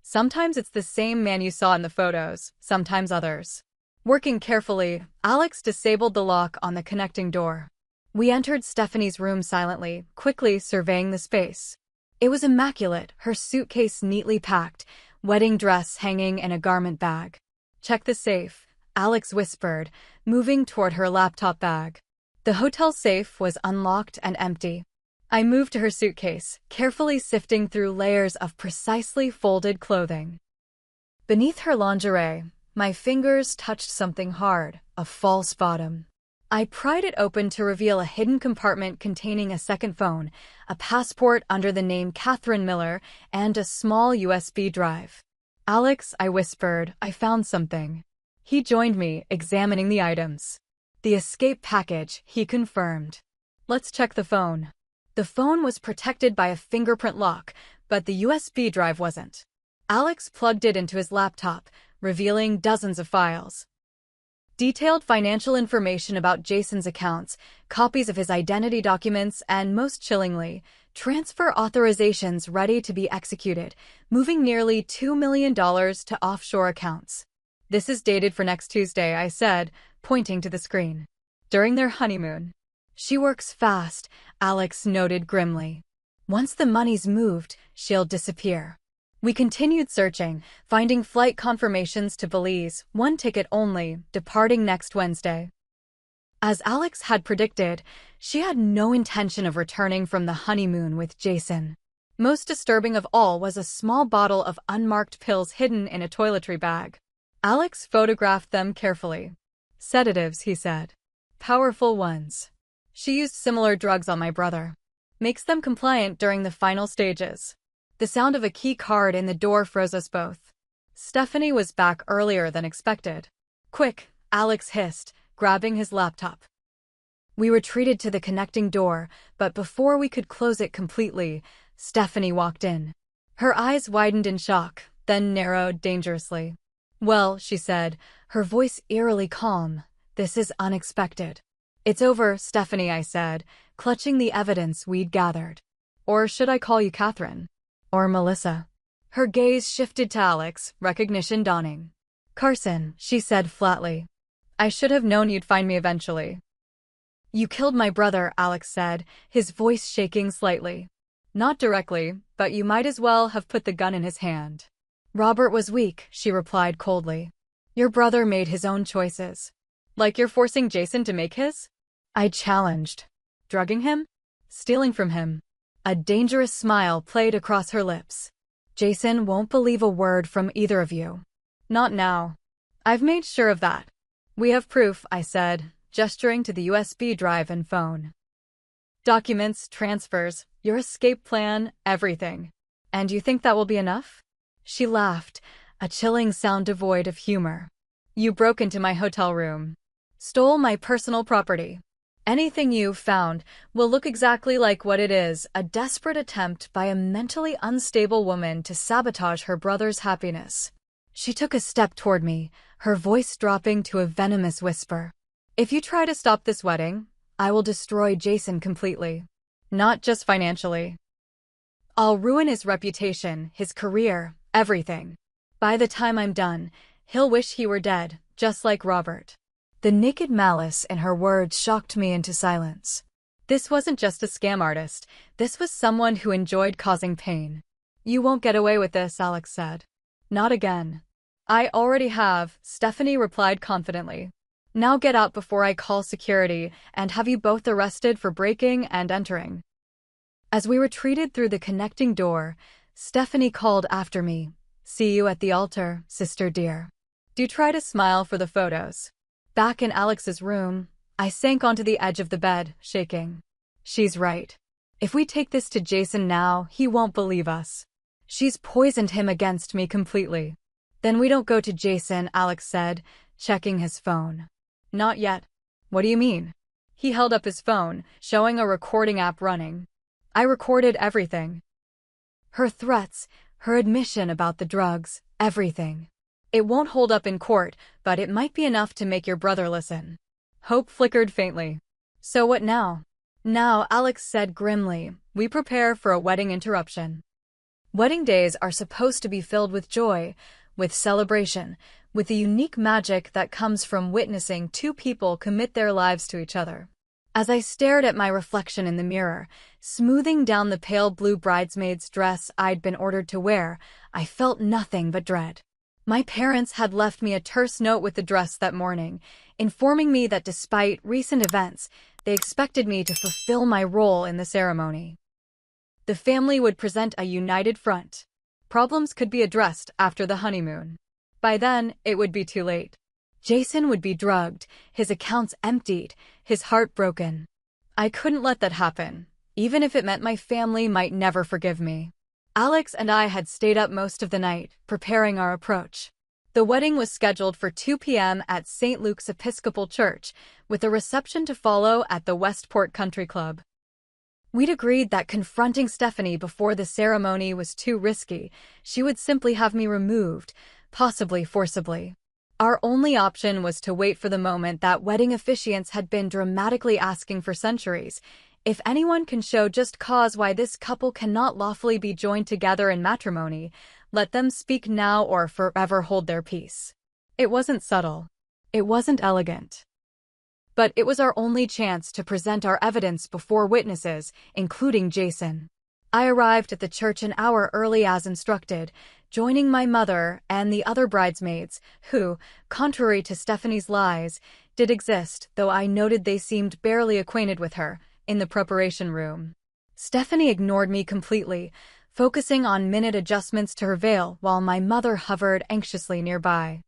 Sometimes it's the same man you saw in the photos, sometimes others. Working carefully, Alex disabled the lock on the connecting door. We entered Stephanie's room silently, quickly surveying the space. It was immaculate, her suitcase neatly packed, wedding dress hanging in a garment bag. Check the safe, Alex whispered, moving toward her laptop bag. The hotel safe was unlocked and empty. I moved to her suitcase, carefully sifting through layers of precisely folded clothing. Beneath her lingerie, my fingers touched something hard, a false bottom. I pried it open to reveal a hidden compartment containing a second phone, a passport under the name Catherine Miller, and a small USB drive. "Alex," I whispered, "I found something." He joined me, examining the items. "The escape package," he confirmed. "Let's check the phone." The phone was protected by a fingerprint lock, but the USB drive wasn't. Alex plugged it into his laptop, revealing dozens of files. Detailed financial information about Jason's accounts, copies of his identity documents, and most chillingly, transfer authorizations ready to be executed, moving nearly $2 million to offshore accounts. "This is dated for next Tuesday," I said, pointing to the screen. "During their honeymoon." "She works fast," Alex noted grimly. "Once the money's moved, she'll disappear." We continued searching, finding flight confirmations to Belize, one ticket only, departing next Wednesday. As Alex had predicted, she had no intention of returning from the honeymoon with Jason. Most disturbing of all was a small bottle of unmarked pills hidden in a toiletry bag. Alex photographed them carefully. "Sedatives," he said. "Powerful ones. She used similar drugs on my brother. Makes them compliant during the final stages." The sound of a key card in the door froze us both. Stephanie was back earlier than expected. "Quick," Alex hissed, grabbing his laptop. We retreated to the connecting door, but before we could close it completely, Stephanie walked in. Her eyes widened in shock, then narrowed dangerously. "Well," she said, her voice eerily calm, "this is unexpected." "It's over, Stephanie," I said, clutching the evidence we'd gathered. "Or should I call you Catherine? Or Melissa?" Her gaze shifted to Alex, recognition dawning. "Carson," she said flatly. "I should have known you'd find me eventually." "You killed my brother," Alex said, his voice shaking slightly. "Not directly, but you might as well have put the gun in his hand." "Robert was weak," she replied coldly. "Your brother made his own choices." "Like you're forcing Jason to make his?" I challenged. "Drugging him? Stealing from him?" A dangerous smile played across her lips. "Jason won't believe a word from either of you." "Not now. I've made sure of that." "We have proof," I said, gesturing to the USB drive and phone. "Documents, transfers, your escape plan, everything. And you think that will be enough?" She laughed, a chilling sound devoid of humor. "You broke into my hotel room. Stole my personal property. Anything you found will look exactly like what it is, a desperate attempt by a mentally unstable woman to sabotage her brother's happiness." She took a step toward me, her voice dropping to a venomous whisper. "If you try to stop this wedding, I will destroy Jason completely. Not just financially. I'll ruin his reputation, his career, everything. By the time I'm done, he'll wish he were dead, just like Robert." The naked malice in her words shocked me into silence. This wasn't just a scam artist. This was someone who enjoyed causing pain. "You won't get away with this," Alex said. "Not again." "I already have," Stephanie replied confidently. "Now get out before I call security and have you both arrested for breaking and entering." As we retreated through the connecting door, Stephanie called after me. "See you at the altar, sister dear. Do try to smile for the photos." Back in Alex's room, I sank onto the edge of the bed, shaking. She's right. If we take this to Jason now, he won't believe us. She's poisoned him against me completely. "Then we don't go to Jason," Alex said, checking his phone. "Not yet." "What do you mean?" He held up his phone, showing a recording app running. "I recorded everything. Her threats, her admission about the drugs, everything. It won't hold up in court, but it might be enough to make your brother listen." Hope flickered faintly. "So what now?" "Now," Alex said grimly, "we prepare for a wedding interruption." Wedding days are supposed to be filled with joy, with celebration, with the unique magic that comes from witnessing two people commit their lives to each other. As I stared at my reflection in the mirror, smoothing down the pale blue bridesmaid's dress I'd been ordered to wear, I felt nothing but dread. My parents had left me a terse note with the dress that morning, informing me that despite recent events, they expected me to fulfill my role in the ceremony. The family would present a united front. Problems could be addressed after the honeymoon. By then, it would be too late. Jason would be drugged, his accounts emptied, his heart broken. I couldn't let that happen, even if it meant my family might never forgive me. Alex and I had stayed up most of the night, preparing our approach. The wedding was scheduled for 2 p.m. at St. Luke's Episcopal Church, with a reception to follow at the Westport Country Club. We'd agreed that confronting Stephanie before the ceremony was too risky. She would simply have me removed, possibly forcibly. Our only option was to wait for the moment that wedding officiants had been dramatically asking for centuries. If anyone can show just cause why this couple cannot lawfully be joined together in matrimony, let them speak now or forever hold their peace. It wasn't subtle. It wasn't elegant. But it was our only chance to present our evidence before witnesses, including Jason. I arrived at the church an hour early as instructed, joining my mother and the other bridesmaids, who, contrary to Stephanie's lies, did exist, though I noted they seemed barely acquainted with her, in the preparation room. Stephanie ignored me completely, focusing on minute adjustments to her veil while my mother hovered anxiously nearby.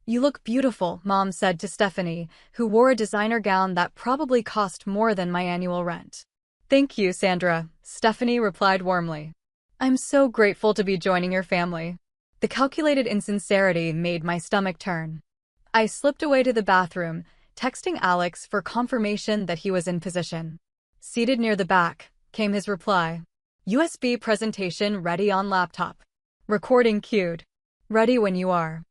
"You look beautiful," Mom said to Stephanie, who wore a designer gown that probably cost more than my annual rent. "Thank you, Sandra," Stephanie replied warmly. "I'm so grateful to be joining your family." The calculated insincerity made my stomach turn. I slipped away to the bathroom, texting Alex for confirmation that he was in position. Seated near the back, came his reply. "USB presentation ready on laptop. Recording queued. Ready when you are."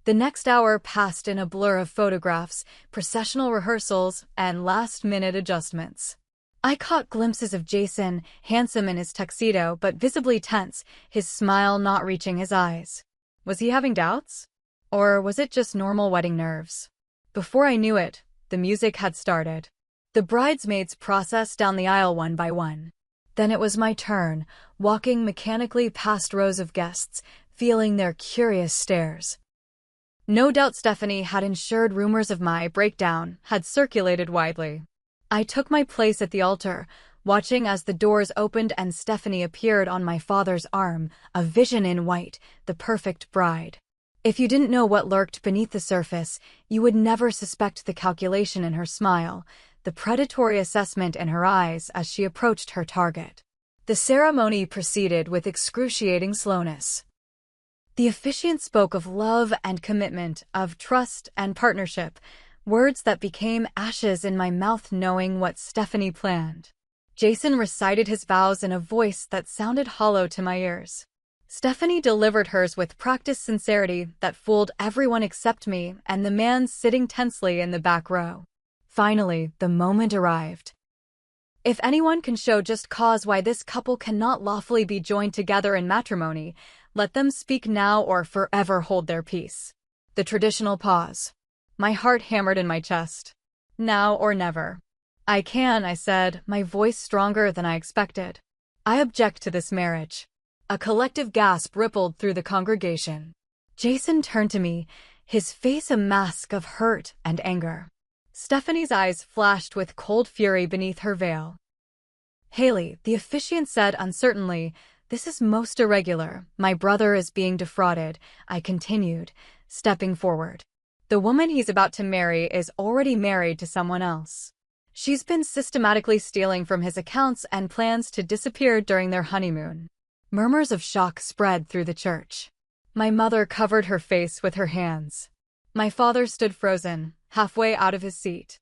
The next hour passed in a blur of photographs, processional rehearsals, and last-minute adjustments. I caught glimpses of Jason, handsome in his tuxedo but visibly tense, his smile not reaching his eyes. Was he having doubts? Or was it just normal wedding nerves? Before I knew it, the music had started. The bridesmaids processed down the aisle one by one. Then it was my turn, walking mechanically past rows of guests, feeling their curious stares. No doubt Stephanie had ensured rumors of my breakdown had circulated widely. I took my place at the altar, watching as the doors opened and Stephanie appeared on my father's arm, a vision in white, the perfect bride. If you didn't know what lurked beneath the surface, you would never suspect the calculation in her smile, the predatory assessment in her eyes as she approached her target. The ceremony proceeded with excruciating slowness. The officiant spoke of love and commitment, of trust and partnership, words that became ashes in my mouth knowing what Stephanie planned. Jason recited his vows in a voice that sounded hollow to my ears. Stephanie delivered hers with practiced sincerity that fooled everyone except me and the man sitting tensely in the back row. Finally, the moment arrived. If anyone can show just cause why this couple cannot lawfully be joined together in matrimony, let them speak now or forever hold their peace. The traditional pause. My heart hammered in my chest. Now or never. I said, my voice stronger than I expected. "I object to this marriage." A collective gasp rippled through the congregation. Jason turned to me, his face a mask of hurt and anger. Stephanie's eyes flashed with cold fury beneath her veil. "Haley," the officiant said uncertainly, "this is most irregular. My brother is being defrauded," I continued, stepping forward. "The woman he's about to marry is already married to someone else. She's been systematically stealing from his accounts and plans to disappear during their honeymoon." Murmurs of shock spread through the church. My mother covered her face with her hands. My father stood frozen, halfway out of his seat.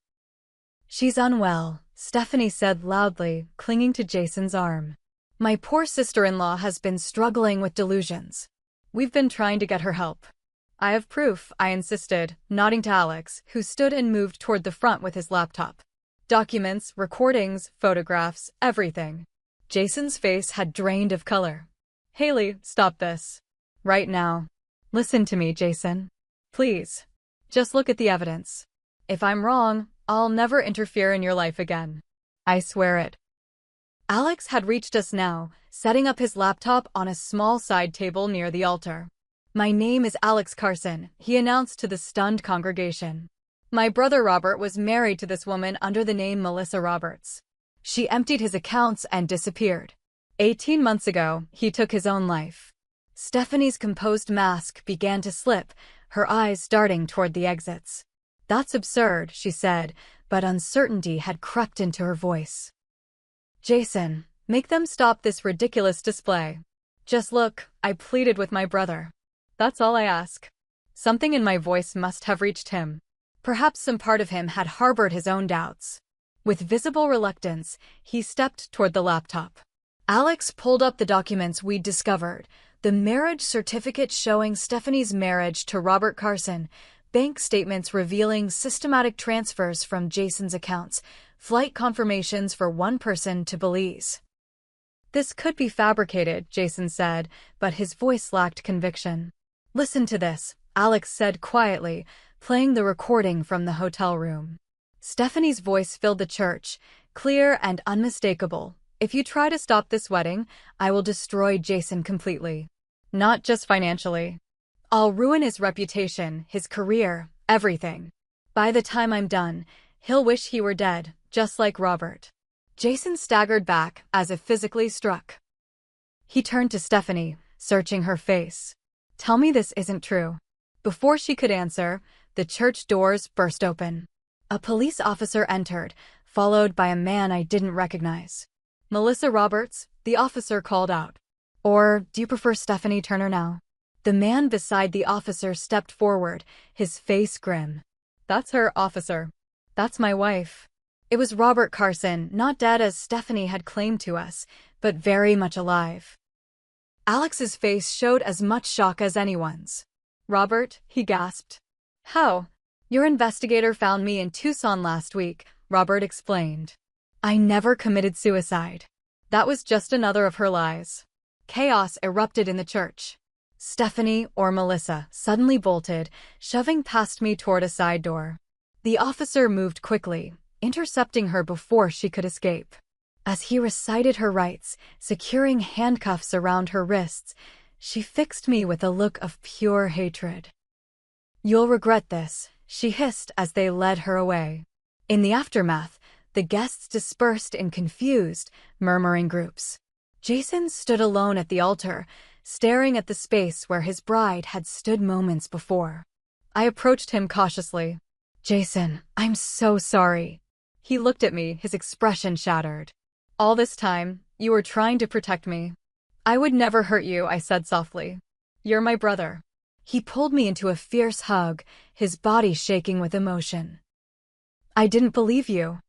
"She's unwell," Stephanie said loudly, clinging to Jason's arm. "My poor sister-in-law has been struggling with delusions. We've been trying to get her help." "I have proof," I insisted, nodding to Alex, who stood and moved toward the front with his laptop. "Documents, recordings, photographs, everything." Jason's face had drained of color. "Haley, stop this. Right now. Listen to me, Jason. Please. Just look at the evidence. If I'm wrong, I'll never interfere in your life again. I swear it." Alex had reached us now, setting up his laptop on a small side table near the altar. "My name is Alex Carson," he announced to the stunned congregation. "My brother Robert was married to this woman under the name Melissa Roberts. She emptied his accounts and disappeared. 18 months ago, he took his own life." Stephanie's composed mask began to slip, her eyes darting toward the exits. "That's absurd," she said, but uncertainty had crept into her voice. "Jason, make them stop this ridiculous display. Just look," I pleaded with my brother. "That's all I ask." Something in my voice must have reached him. Perhaps some part of him had harbored his own doubts. With visible reluctance, he stepped toward the laptop. Alex pulled up the documents we'd discovered, the marriage certificate showing Stephanie's marriage to Robert Carson, bank statements revealing systematic transfers from Jason's accounts, flight confirmations for one person to Belize. "This could be fabricated," Jason said, but his voice lacked conviction. "Listen to this," Alex said quietly, playing the recording from the hotel room. Stephanie's voice filled the church, clear and unmistakable. "If you try to stop this wedding, I will destroy Jason completely. Not just financially. I'll ruin his reputation, his career, everything. By the time I'm done, he'll wish he were dead, just like Robert." Jason staggered back, as if physically struck. He turned to Stephanie, searching her face. "Tell me this isn't true." Before she could answer, the church doors burst open. A police officer entered, followed by a man I didn't recognize. "Melissa Roberts," the officer called out. "Or do you prefer Stephanie Turner now?" The man beside the officer stepped forward, his face grim. "That's her, officer. That's my wife." It was Robert Carson, not dead as Stephanie had claimed to us, but very much alive. Alex's face showed as much shock as anyone's. "Robert," he gasped. "How?" "Your investigator found me in Tucson last week," Robert explained. "I never committed suicide." That was just another of her lies. Chaos erupted in the church. Stephanie, or Melissa, suddenly bolted, shoving past me toward a side door. The officer moved quickly, intercepting her before she could escape. As he recited her rights, securing handcuffs around her wrists, she fixed me with a look of pure hatred. "You'll regret this," she hissed as they led her away. In the aftermath, the guests dispersed in confused, murmuring groups. Jason stood alone at the altar, staring at the space where his bride had stood moments before. I approached him cautiously. "Jason, I'm so sorry." He looked at me, his expression shattered. "All this time, you were trying to protect me." "I would never hurt you," I said softly. "You're my brother." He pulled me into a fierce hug, his body shaking with emotion. "I didn't believe you.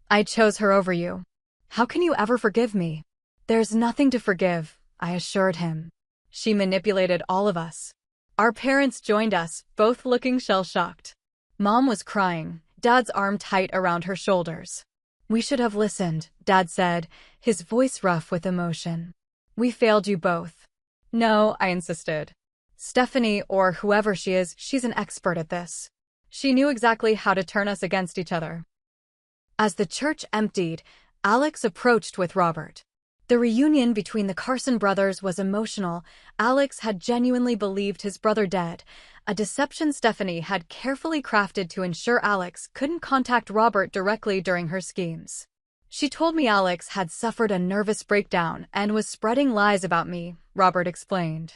I chose her over you. How can you ever forgive me?" "There's nothing to forgive," I assured him. "She manipulated all of us." Our parents joined us, both looking shell-shocked. Mom was crying, Dad's arm tight around her shoulders. "We should have listened," Dad said, his voice rough with emotion. "We failed you both." "No," I insisted. "Stephanie, or whoever she is, she's an expert at this. She knew exactly how to turn us against each other." As the church emptied, Alex approached with Robert. The reunion between the Carson brothers was emotional. Alex had genuinely believed his brother dead, a deception Stephanie had carefully crafted to ensure Alex couldn't contact Robert directly during her schemes. "She told me Alex had suffered a nervous breakdown and was spreading lies about me," Robert explained.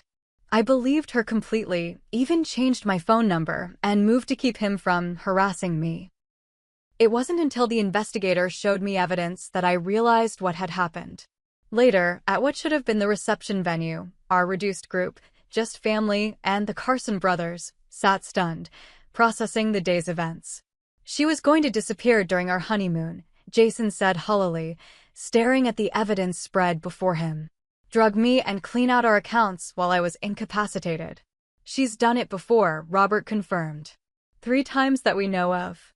"I believed her completely, even changed my phone number, and moved to keep him from harassing me." It wasn't until the investigator showed me evidence that I realized what had happened. Later, at what should have been the reception venue, our reduced group, just family and the Carson brothers, sat stunned, processing the day's events. "She was going to disappear during our honeymoon," Jason said hollowly, staring at the evidence spread before him. "Drug me and clean out our accounts while I was incapacitated." "She's done it before," Robert confirmed. "3 times that we know of."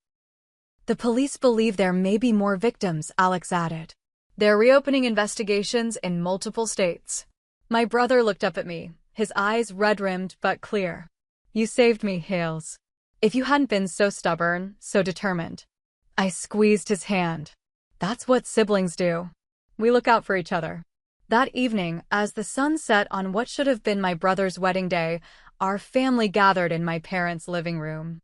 "The police believe there may be more victims," Alex added. "They're reopening investigations in multiple states." My brother looked up at me, his eyes red-rimmed but clear. "You saved me, Hales. If you hadn't been so stubborn, so determined." I squeezed his hand. "That's what siblings do. We look out for each other." That evening, as the sun set on what should have been my brother's wedding day, our family gathered in my parents' living room.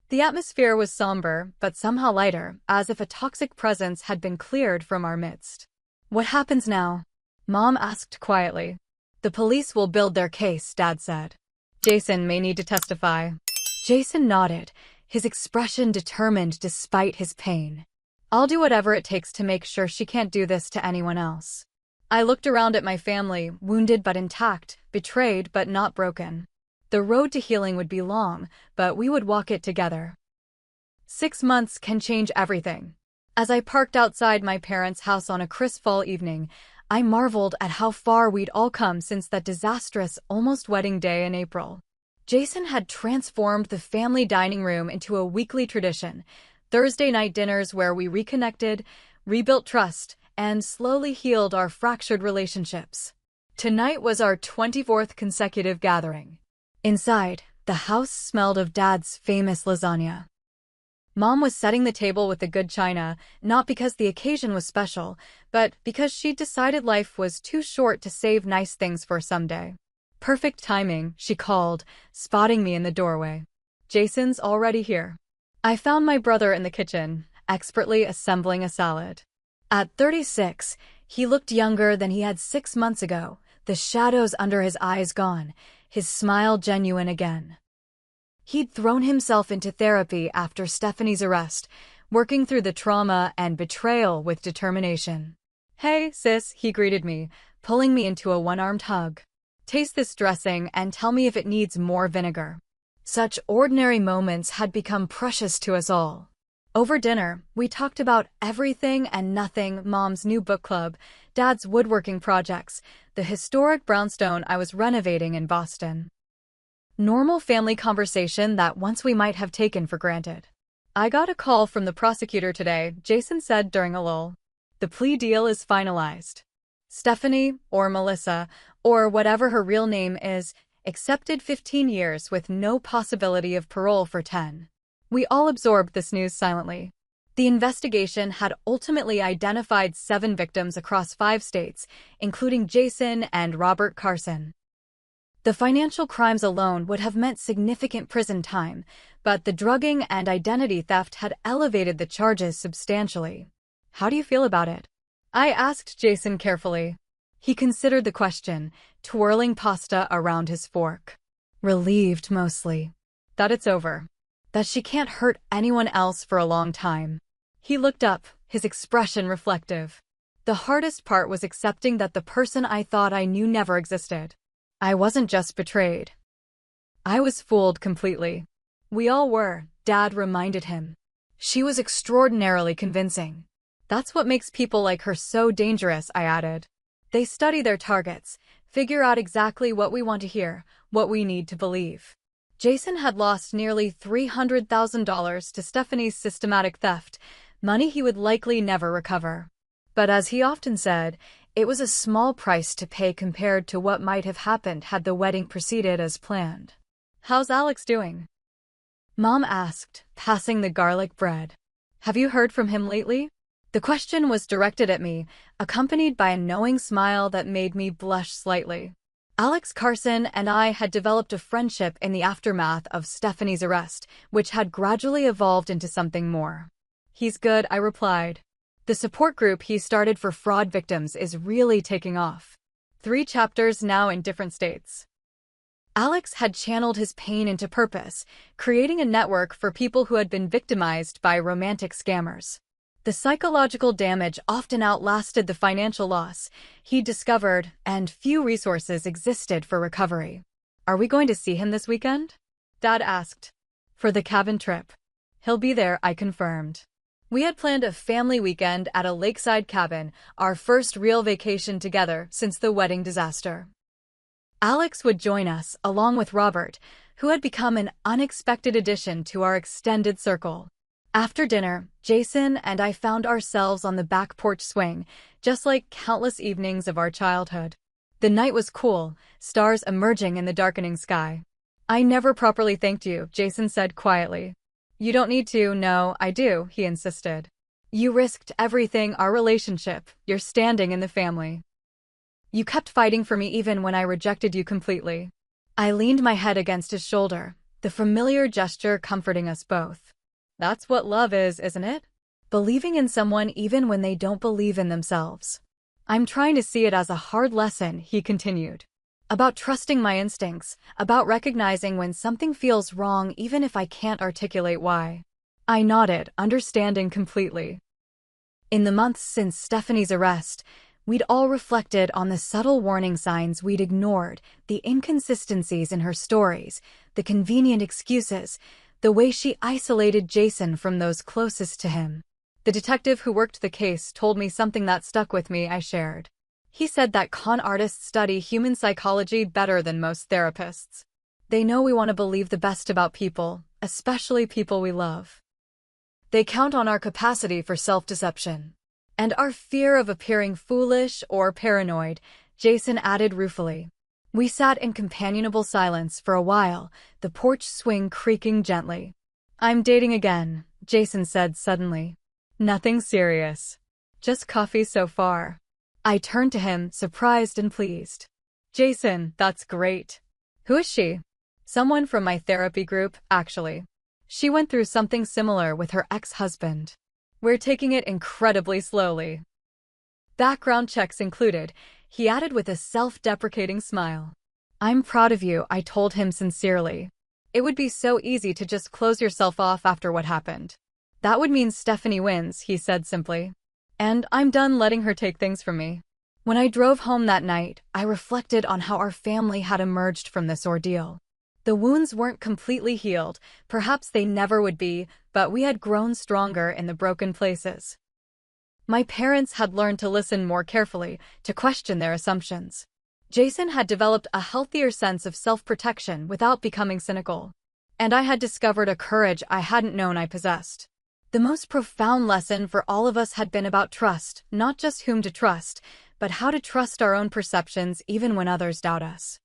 The atmosphere was somber, but somehow lighter, as if a toxic presence had been cleared from our midst. "What happens now?" Mom asked quietly. "The police will build their case," Dad said. "Jason may need to testify." Jason nodded, his expression determined despite his pain. "I'll do whatever it takes to make sure she can't do this to anyone else." I looked around at my family, wounded but intact, betrayed but not broken. The road to healing would be long, but we would walk it together. 6 months can change everything. As I parked outside my parents' house on a crisp fall evening, I marveled at how far we'd all come since that disastrous almost wedding day in April. Jason had transformed the family dining room into a weekly tradition, Thursday night dinners where we reconnected, rebuilt trust, and slowly healed our fractured relationships. Tonight was our 24th consecutive gathering. Inside, the house smelled of Dad's famous lasagna. Mom was setting the table with the good china, not because the occasion was special, but because she'd decided life was too short to save nice things for someday. "Perfect timing," she called, spotting me in the doorway. "Jason's already here." I found my brother in the kitchen, expertly assembling a salad. At 36, he looked younger than he had 6 months ago, the shadows under his eyes gone, his smile genuine again. He'd thrown himself into therapy after Stephanie's arrest, working through the trauma and betrayal with determination. "Hey, sis," he greeted me, pulling me into a one-armed hug. "Taste this dressing and tell me if it needs more vinegar." Such ordinary moments had become precious to us all. Over dinner, we talked about everything and nothing: Mom's new book club, Dad's woodworking projects, the historic brownstone I was renovating in Boston. Normal family conversation that once we might have taken for granted. "I got a call from the prosecutor today," Jason said during a lull. "The plea deal is finalized. Stephanie, or Melissa, or whatever her real name is, accepted 15 years with no possibility of parole for 10. We all absorbed this news silently. The investigation had ultimately identified 7 victims across 5 states, including Jason and Robert Carson. The financial crimes alone would have meant significant prison time, but the drugging and identity theft had elevated the charges substantially. "How do you feel about it?" I asked Jason carefully. He considered the question, twirling pasta around his fork. "Relieved, mostly. That it's over. That she can't hurt anyone else for a long time." He looked up, his expression reflective. "The hardest part was accepting that the person I thought I knew never existed. I wasn't just betrayed. I was fooled completely." "We all were," Dad reminded him. "She was extraordinarily convincing." "That's what makes people like her so dangerous," I added. "They study their targets, figure out exactly what we want to hear, what we need to believe." Jason had lost nearly $300,000 to Stephanie's systematic theft, money he would likely never recover. But as he often said, it was a small price to pay compared to what might have happened had the wedding proceeded as planned. "How's Alex doing?" Mom asked, passing the garlic bread. "Have you heard from him lately?" The question was directed at me, accompanied by a knowing smile that made me blush slightly. Alex Carson and I had developed a friendship in the aftermath of Stephanie's arrest, which had gradually evolved into something more. "He's good," I replied. "The support group he started for fraud victims is really taking off. 3 chapters now in different states." Alex had channeled his pain into purpose, creating a network for people who had been victimized by romantic scammers. The psychological damage often outlasted the financial loss, he discovered, and few resources existed for recovery. "Are we going to see him this weekend?" Dad asked. "For the cabin trip." "He'll be there," I confirmed. We had planned a family weekend at a lakeside cabin, our first real vacation together since the wedding disaster. Alex would join us, along with Robert, who had become an unexpected addition to our extended circle. After dinner, Jason and I found ourselves on the back porch swing, just like countless evenings of our childhood. The night was cool, stars emerging in the darkening sky. "I never properly thanked you," Jason said quietly. "You don't need to." "No, I do," he insisted. "You risked everything: our relationship, your standing in the family. You kept fighting for me even when I rejected you completely." I leaned my head against his shoulder, the familiar gesture comforting us both. That's what love is, isn't it? Believing in someone even when they don't believe in themselves. I'm trying to see it as a hard lesson, he continued. About trusting my instincts, about recognizing when something feels wrong even if I can't articulate why. I nodded, understanding completely. In the months since Stephanie's arrest, we'd all reflected on the subtle warning signs we'd ignored, the inconsistencies in her stories, the convenient excuses, the way she isolated Jason from those closest to him. The detective who worked the case told me something that stuck with me, I shared. He said that con artists study human psychology better than most therapists. They know we want to believe the best about people, especially people we love. They count on our capacity for self-deception. And our fear of appearing foolish or paranoid, Jason added ruefully. We sat in companionable silence for a while, the porch swing creaking gently. I'm dating again, Jason said suddenly. Nothing serious. Just coffee so far. I turned to him, surprised and pleased. Jason, that's great. Who is she? Someone from my therapy group, actually. She went through something similar with her ex-husband. We're taking it incredibly slowly. Background checks included, he added with a self-deprecating smile. I'm proud of you, I told him sincerely. It would be so easy to just close yourself off after what happened. That would mean Stephanie wins, he said simply. And I'm done letting her take things from me. When I drove home that night, I reflected on how our family had emerged from this ordeal. The wounds weren't completely healed, perhaps they never would be, but we had grown stronger in the broken places. My parents had learned to listen more carefully, to question their assumptions. Jason had developed a healthier sense of self-protection without becoming cynical. And I had discovered a courage I hadn't known I possessed. The most profound lesson for all of us had been about trust, not just whom to trust, but how to trust our own perceptions even when others doubt us.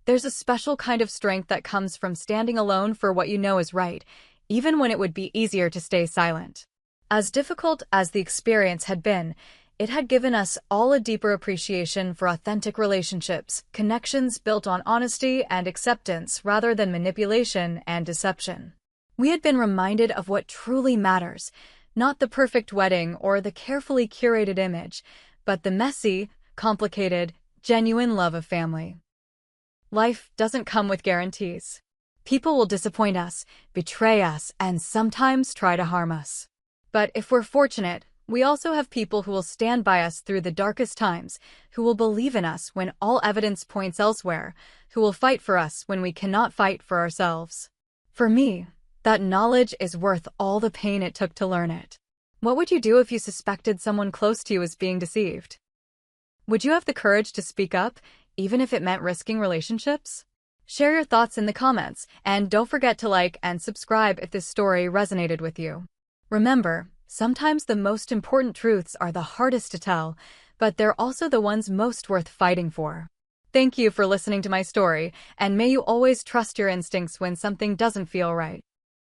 There's a special kind of strength that comes from standing alone for what you know is right, even when it would be easier to stay silent. As difficult as the experience had been, it had given us all a deeper appreciation for authentic relationships, connections built on honesty and acceptance rather than manipulation and deception. We had been reminded of what truly matters, not the perfect wedding or the carefully curated image, but the messy, complicated, genuine love of family. Life doesn't come with guarantees. People will disappoint us, betray us, and sometimes try to harm us. But if we're fortunate, we also have people who will stand by us through the darkest times, who will believe in us when all evidence points elsewhere, who will fight for us when we cannot fight for ourselves. For me, that knowledge is worth all the pain it took to learn it. What would you do if you suspected someone close to you was being deceived? Would you have the courage to speak up, even if it meant risking relationships? Share your thoughts in the comments, and don't forget to like and subscribe if this story resonated with you. Remember, sometimes the most important truths are the hardest to tell, but they're also the ones most worth fighting for. Thank you for listening to my story, and may you always trust your instincts when something doesn't feel right.